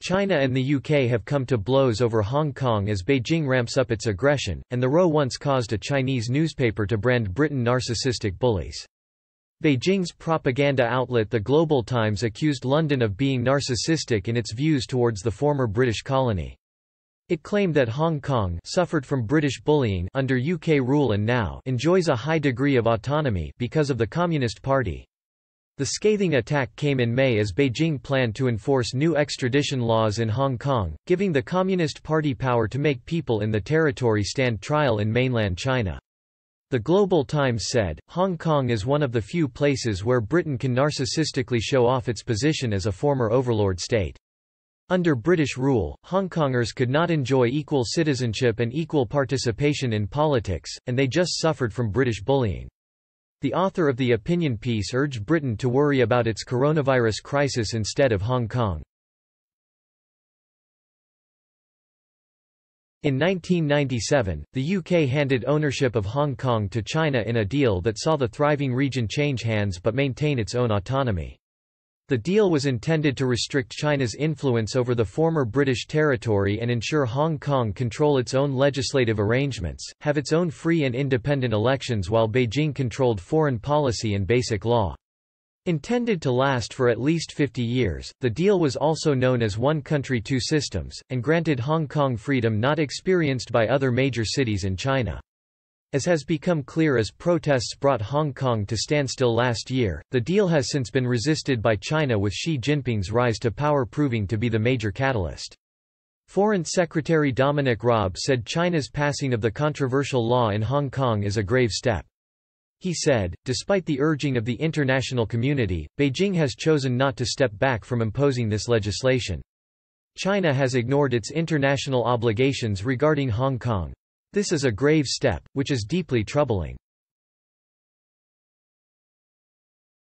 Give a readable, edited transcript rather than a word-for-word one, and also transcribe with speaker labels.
Speaker 1: China and the UK have come to blows over Hong Kong as Beijing ramps up its aggression, and the row once caused a Chinese newspaper to brand Britain narcissistic bullies. Beijing's propaganda outlet The Global Times accused London of being narcissistic in its views towards the former British colony. It claimed that Hong Kong suffered from British bullying under UK rule and now enjoys a high degree of autonomy because of the Communist Party. The scathing attack came in May as Beijing planned to enforce new extradition laws in Hong Kong, giving the Communist Party power to make people in the territory stand trial in mainland China. The Global Times said, Hong Kong is one of the few places where Britain can narcissistically show off its position as a former overlord state. Under British rule, Hong Kongers could not enjoy equal citizenship and equal participation in politics, and they just suffered from British bullying. The author of the opinion piece urged Britain to worry about its coronavirus crisis instead of Hong Kong. In 1997, the UK handed ownership of Hong Kong to China in a deal that saw the thriving region change hands but maintain its own autonomy. The deal was intended to restrict China's influence over the former British territory and ensure Hong Kong control its own legislative arrangements, have its own free and independent elections while Beijing controlled foreign policy and basic law. Intended to last for at least 50 years, the deal was also known as One Country Two Systems, and granted Hong Kong freedom not experienced by other major cities in China. As has become clear as protests brought Hong Kong to standstill last year, the deal has since been resisted by China with Xi Jinping's rise to power proving to be the major catalyst. Foreign Secretary Dominic Raab said China's passing of the controversial law in Hong Kong is a grave step. He said, despite the urging of the international community, Beijing has chosen not to step back from imposing this legislation. China has ignored its international obligations regarding Hong Kong. This is a grave step, which is deeply troubling.